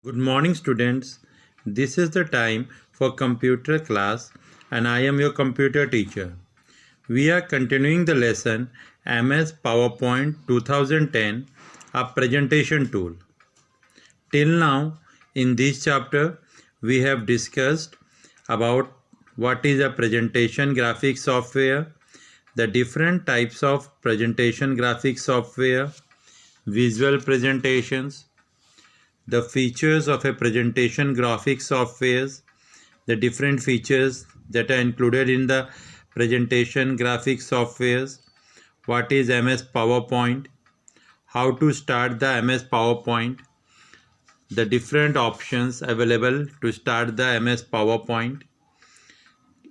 Good morning, students. This is the time for computer class, and I am your computer teacher. We are continuing the lesson MS PowerPoint 2010, a presentation tool. Till now, in this chapter, we have discussed about what is a presentation graphics software, the different types of presentation graphics software, visual presentations, the features of a presentation graphics softwares, the different features that are included in the presentation graphics softwares, what is MS PowerPoint, how to start the MS PowerPoint, the different options available to start the MS PowerPoint.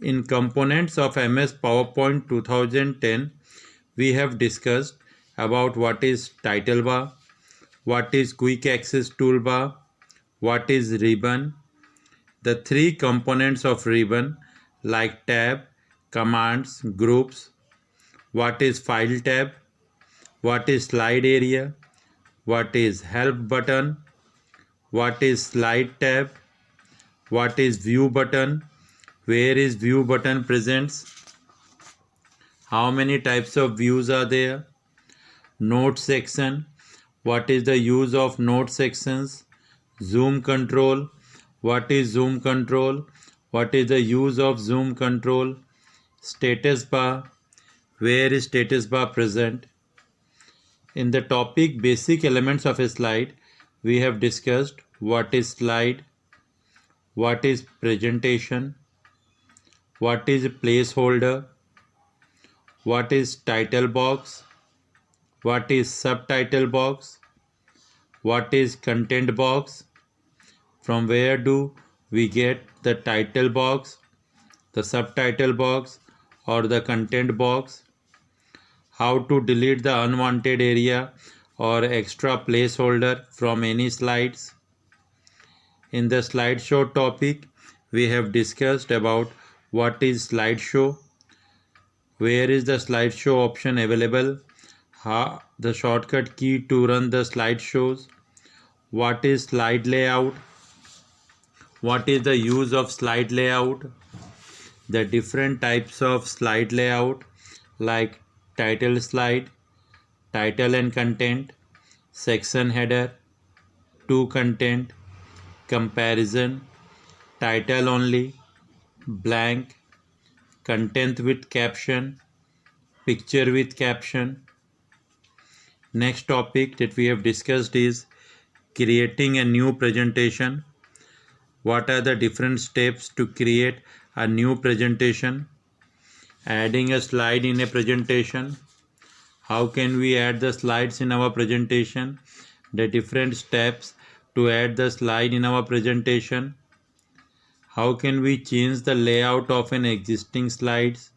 In components of MS PowerPoint 2010, we have discussed about what is title bar, what is quick access toolbar, what is ribbon, the three components of ribbon like tab, commands, groups, what is file tab, what is slide area, what is help button, what is slide tab, what is view button, where is view button presents, how many types of views are there, note section, what is the use of note sections, zoom control, what is zoom control, what is the use of zoom control, status bar, where is status bar present. In the topic basic elements of a slide, we have discussed what is slide, what is presentation, what is placeholder, what is title box, what is subtitle box, what is content box, from where do we get the title box, the subtitle box or the content box, how to delete the unwanted area or extra placeholder from any slides. In the slideshow topic, we have discussed about what is slideshow, where is the slideshow option available, how the shortcut key to run the slideshows, what is slide layout, what is the use of slide layout, the different types of slide layout like title slide, title and content, section header, to content, comparison, title only, blank, content with caption, picture with caption. Next topic that we have discussed is creating a new presentation. What are the different steps to create a new presentation? Adding a slide in a presentation. How can we add the slides in our presentation? The different steps to add the slide in our presentation. How can we change the layout of an existing slides?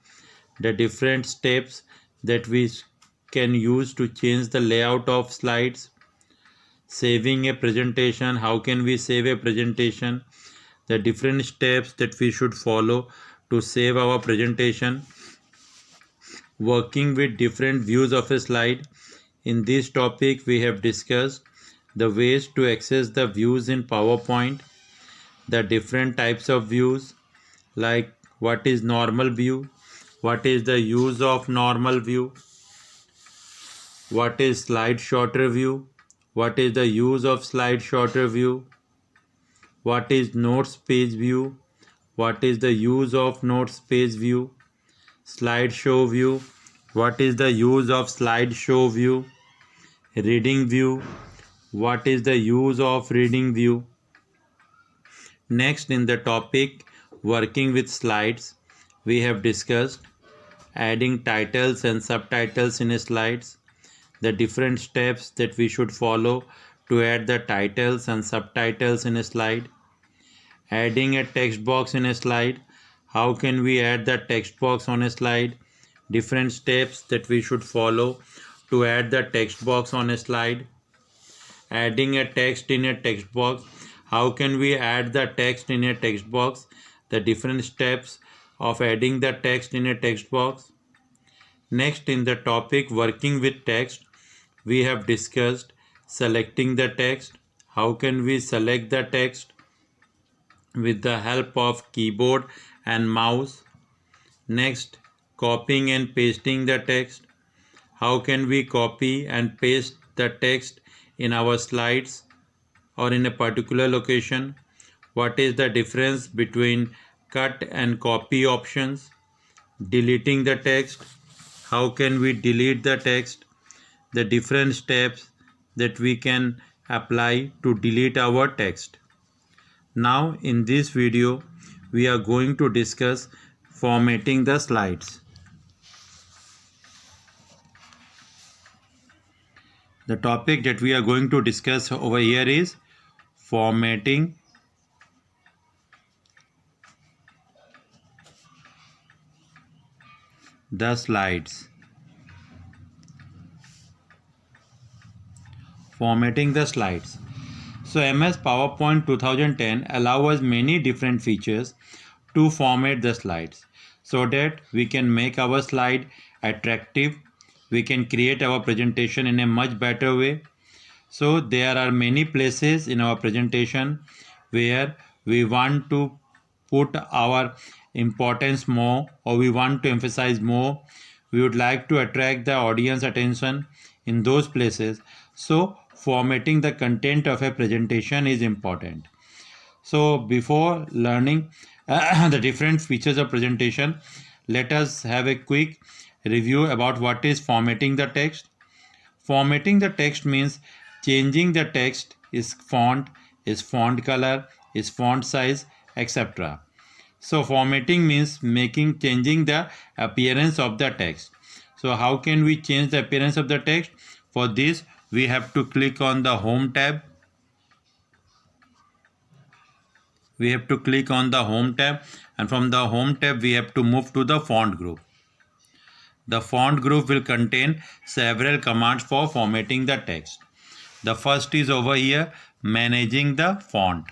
The different steps that we can use to change the layout of slides. Saving a presentation. How can we save a presentation? The different steps that we should follow to save our presentation. Working with different views of a slide. In this topic, we have discussed the ways to access the views in PowerPoint, the different types of views, like what is normal view, what is the use of normal view, what is slide sorter view, what is the use of slide sorter view, what is notes page view, what is the use of notes page view, slideshow view, what is the use of slideshow view, reading view, what is the use of reading view. Next, in the topic working with slides, we have discussed adding titles and subtitles in slides, the different steps that we should follow to add the titles and subtitles in a slide, adding a text box in a slide. How can we add the text box on a slide? Different steps that we should follow to add the text box on a slide. Adding a text in a text box. How can we add the text in a text box? The different steps of adding the text in a text box. Next, in the topic working with text, we have discussed selecting the text, How can we select the text with the help of keyboard and mouse? Next, copying and pasting the text. How can we copy and paste the text in our slides or in a particular location? What is the difference between cut and copy options? Deleting the text. How can we delete the text? The different steps that we can apply to delete our text. Now in this video we are going to discuss formatting the slides. The topic that we are going to discuss over here is formatting the slides. Formatting the slides. So MS PowerPoint 2010 allows us many different features to format the slides so that we can make our slide attractive. We can create our presentation in a much better way. So there are many places in our presentation where we want to put our importance more, or we want to emphasize more. We would like to attract the audience attention in those places. So formatting the content of a presentation is important. So before learning the different features of presentation, let us have a quick review about what is formatting the text. Formatting the text means changing the text, is font color, is font size, etc. So formatting means changing the appearance of the text. So how can we change the appearance of the text? For this we have to click on the Home tab. We have to click on the Home tab, and from the Home tab we have to move to the Font group. The Font group will contain several commands for formatting the text. The first is over here, managing the font.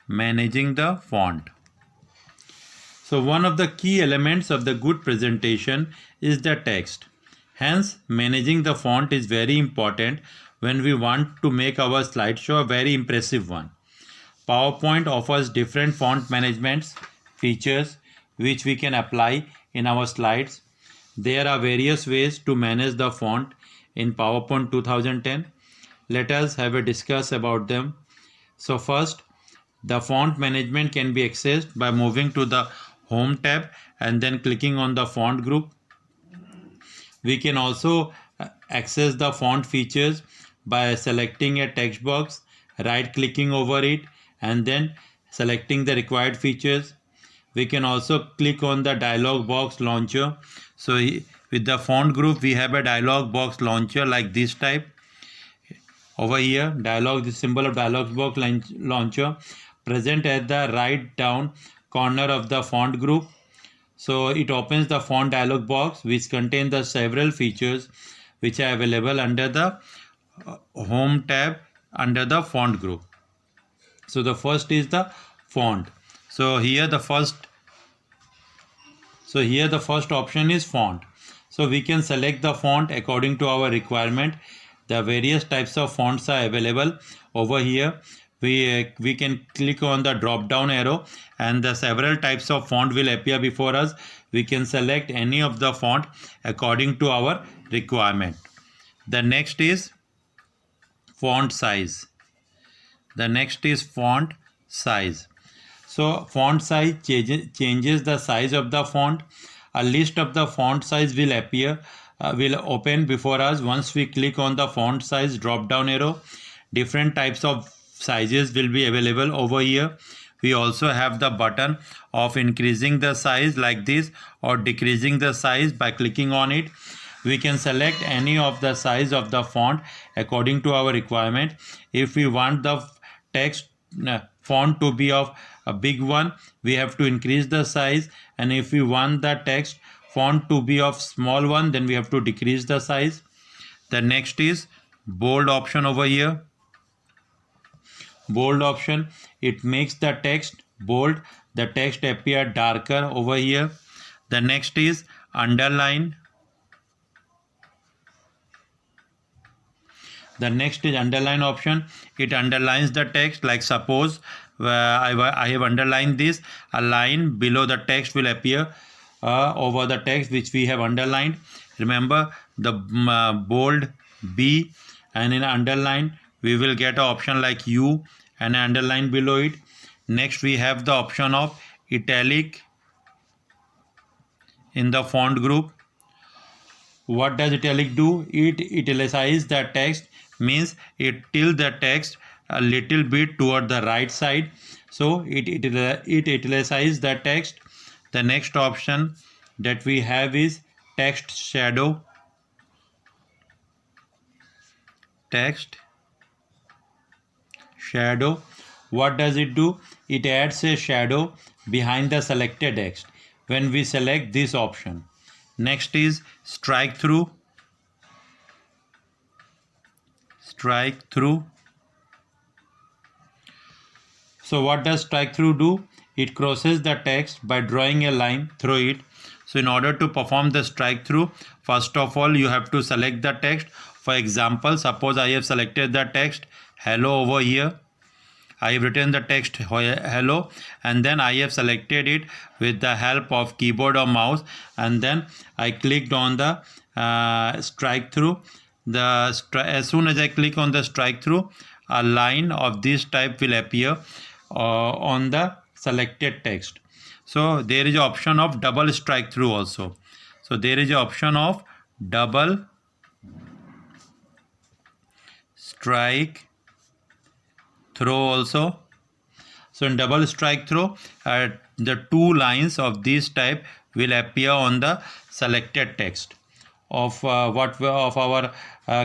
Managing the font. So one of the key elements of the good presentation is the text. Hence, managing the font is very important when we want to make our slideshow a very impressive one. PowerPoint offers different font management features which we can apply in our slides. There are various ways to manage the font in PowerPoint 2010. Let us have a discuss about them. So first, the font management can be accessed by moving to the Home tab and then clicking on the Font group. We can also access the font features by selecting a text box, right clicking over it, and then selecting the required features. We can also click on the dialog box launcher. So with the Font group we have a dialog box launcher like this type. Over here, the symbol of dialog box launcher present at the right down corner of the Font group. So it opens the font dialog box which contains the several features which are available under the Home tab under the Font group. So the first is the font. So here the first option is font. So we can select the font according to our requirement. The various types of fonts are available over here. We can click on the drop down arrow and the several types of font will appear before us. We can select any of the font according to our requirement. The next is font size. So font size changes the size of the font. A list of the font size will open before us. Once we click on the font size drop down arrow, different types of sizes will be available over here. We also have the button of increasing the size like this or decreasing the size by clicking on it. We can select any of the size of the font according to our requirement. If we want the text font to be of a big one, we have to increase the size, and if we want the text font to be of small one, then we have to decrease the size. The next is bold option over here. Bold option, it makes the text bold, the text appear darker over here. The next is underline. The next is underline option. It underlines the text. Like suppose I have underlined this, a line below the text will appear over the text which we have underlined. Remember the bold B, and in underline we will get an option like U and an underline below it. Next we have the option of italic in the font group. What does italic do? It italicizes the text, means it tilts the text a little bit toward the right side, so it italicizes the text. The next option that we have is text shadow. Text shadow, what does it do? It adds a shadow behind the selected text when we select this option. Next is strike through. Strike through. So what does strike through do? It crosses the text by drawing a line through it. So in order to perform the strike through, first of all you have to select the text. For example, suppose I have selected the text hello over here. I have written the text hello, and then I have selected it with the help of keyboard or mouse, and then I clicked on the strike through. As soon as I click on the strike through, a line of this type will appear on the selected text. So there is an option of double strike through also. So there is an option of double strike throw also. So in double strike throw, the two lines of this type will appear on the selected text of our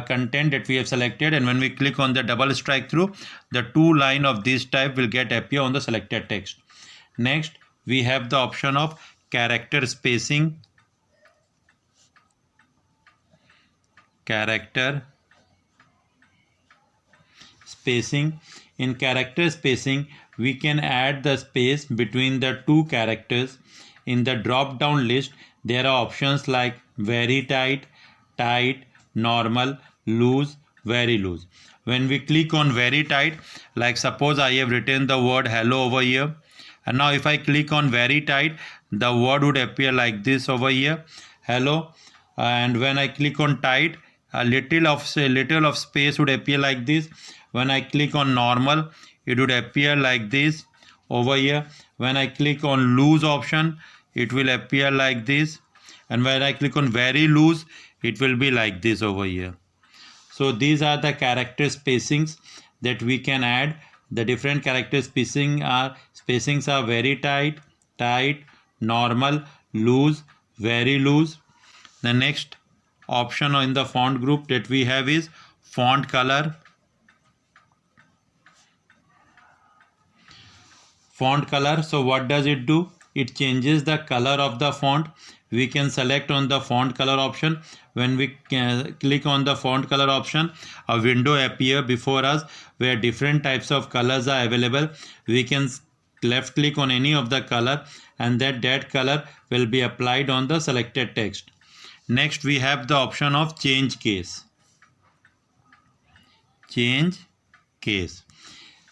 content that we have selected, and when we click on the double strike through, the two line of this type will get appear on the selected text. Next we have the option of character spacing. Character spacing. In character spacing, we can add the space between the two characters. In the drop down list, there are options like very tight, tight, normal, loose, very loose. When we click on very tight, like suppose I have written the word hello over here, and now if I click on very tight, the word would appear like this over here, hello. And when I click on tight, a little of space would appear like this. When I click on normal, it would appear like this over here. When I click on loose option, it will appear like this, and when I click on very loose, it will be like this over here. So these are the character spacings that we can add. The different character spacings are very tight, tight, normal, loose, very loose. The next option in the font group that we have is font color. Font color, so what does it do? It changes the color of the font. We can select on the font color option. When we click on the font color option, a window appear before us where different types of colors are available. We can left click on any of the color, and that color will be applied on the selected text. Next we have the option of change case. Change case.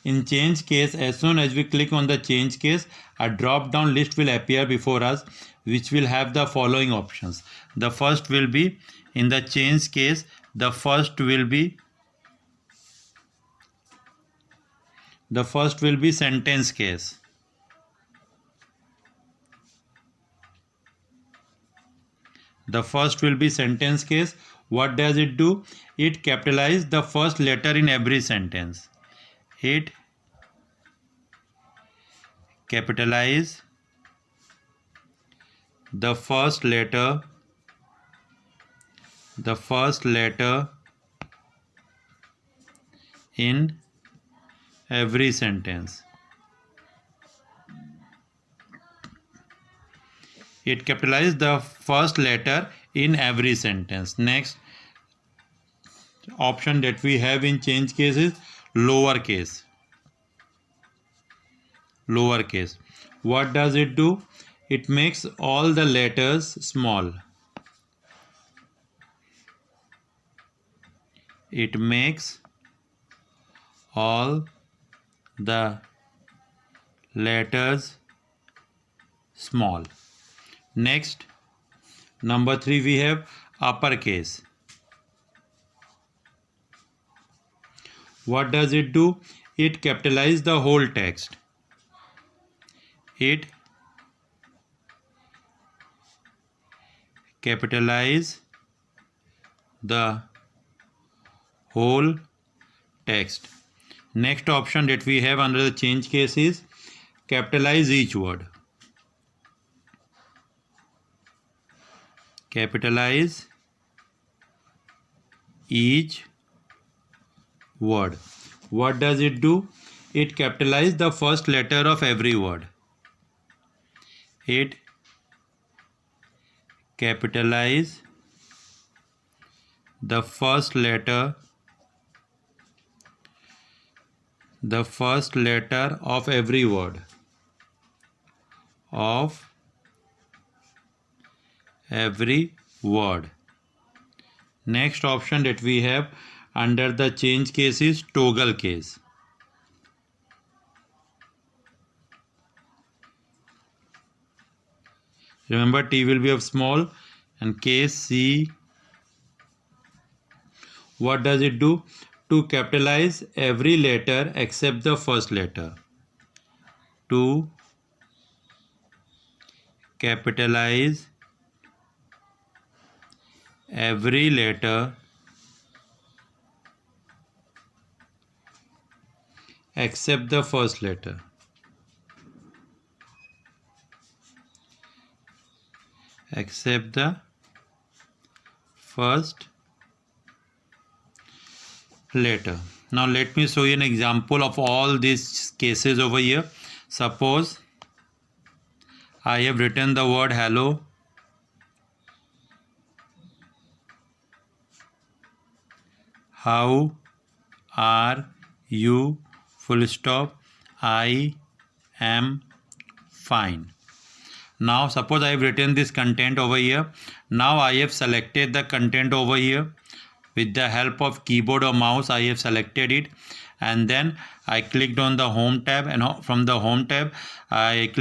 In change case, as soon as we click on the change case, a drop down list will appear before us which will have the following options. The first will be, in the change case, the first will be sentence case. The first will be sentence case. What does it do? It capitalizes the first letter in every sentence. It capitalize the first letter in every sentence. It capitalizes the first letter in every sentence. Next option that we have in change case is lowercase. Lowercase. What does it do? it makes all the letters small. It makes all the letters small. Next, number 3, we have uppercase. What does it do? It capitalizes the whole text. It capitalize the whole text. Next option that we have under the change case is capitalize each word. Capitalize each word. What does it do? It capitalizes the first letter of every word. It capitalize the first letter of every word. Of every word. Next option that we have under the change case is toggle case. Remember, T will be of small and case C. What does it do? To capitalize every letter except the first letter. To capitalize every letter except the first letter. Except the first letter. Now let me show you an example of all these cases over here. Suppose I have written the word hello. How are you? Full stop. I am fine. Now suppose I have written this content over here. Now I have selected the content over here. With the help of keyboard or mouse, I have selected it, and then I clicked on the home tab, and from the home tab I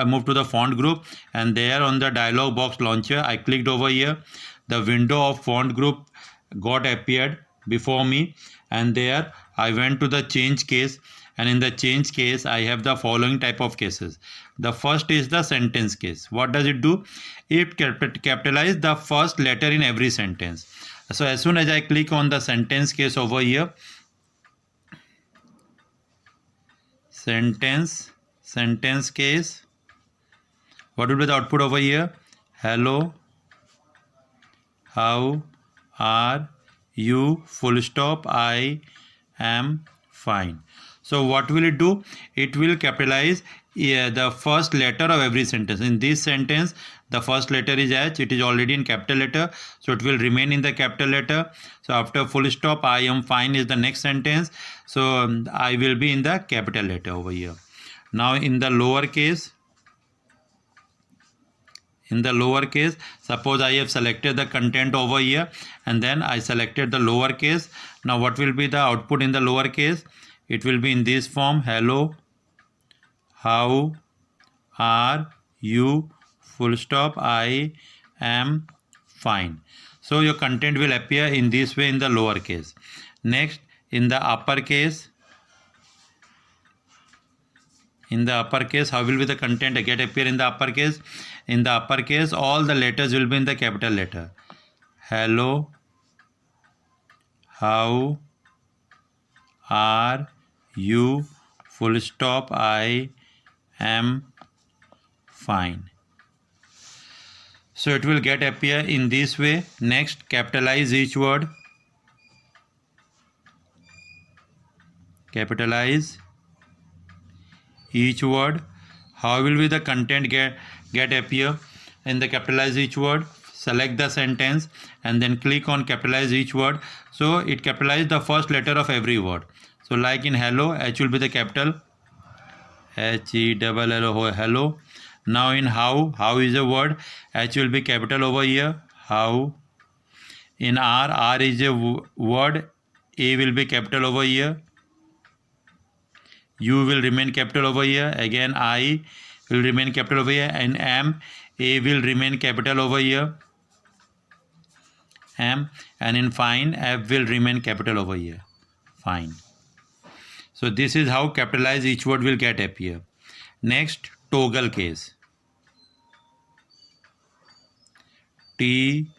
moved to the font group, and there on the dialog box launcher I clicked over here. The window of font group got appeared before me, and there I went to the change case, and in the change case I have the following type of cases. The first is the sentence case. What does it do? It capitalizes the first letter in every sentence. So as soon as I click on the sentence case over here, sentence case, what will be the output over here? Hello, how are you? Full stop. I am fine. So what will it do? It will capitalize the first letter of every sentence. In this sentence, the first letter is H. It is already in capital letter, so it will remain in the capital letter. So after full stop, I am fine is the next sentence. So I will be in the capital letter over here. Now in the lower case, suppose I have selected the content over here, and then I selected the lower case. Now what will be the output in the lower case? It will be in this form. Hello, how are you? Full stop. I am fine. So your content will appear in this way in the lower case. Next, in the upper case, how will be the content appear in the upper case? In the upper case, all the letters will be in the capital letter. Hello, how are you? Full stop. I am fine. So it will appear in this way. Next, capitalize each word. Capitalize each word. How will be the content get appear in the capitalize each word? Select the sentence and then click on capitalize each word. So it capitalizes the first letter of every word. So like in hello, H will be the capital, H-E-L-L-O, hello. Now in how is a word, H will be capital over here, how. In R is a word, A will be capital over here, U will remain capital over here, again I will remain capital over here, and M, A will remain capital over here, M, and in fine, F will remain capital over here, fine. So this is how capitalized each word will get appear. Next, toggle case. T-O-G-G-L-E,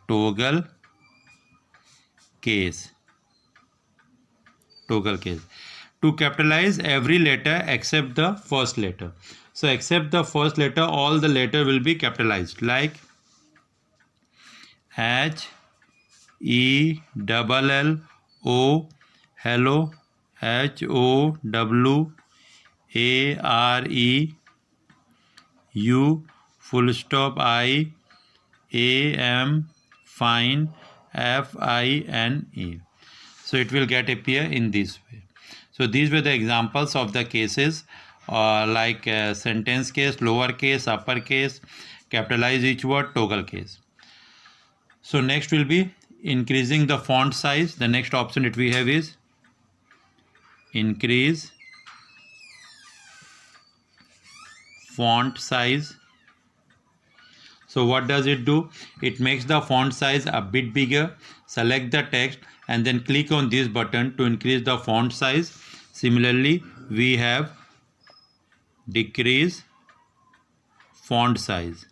toggle case. Toggle case. To capitalize every letter except the first letter. So except the first letter, all the letter will be capitalized, like H, E, double L, O, hello, H, O, W, A, R, E, U, full stop, I, A, M, fine, F, I, N, E. So it will get appear in this way. So these were the examples of the cases, like sentence case, lower case, upper case, capitalize each word, toggle case. So next will be increasing the font size. The next option that we have is increase font size. So what does it do? It makes the font size a bit bigger. Select the text and then click on this button to increase the font size. Similarly, we have decrease font size.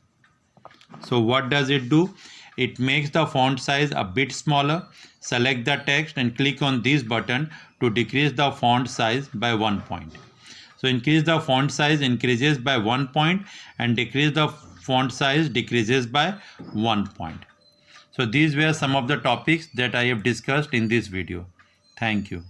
So what does it do? It makes the font size a bit smaller. Select the text and click on this button to decrease the font size by 1 point. So increase the font size increases by 1 point and decrease the font size decreases by 1 point. So these were some of the topics that I have discussed in this video. Thank you.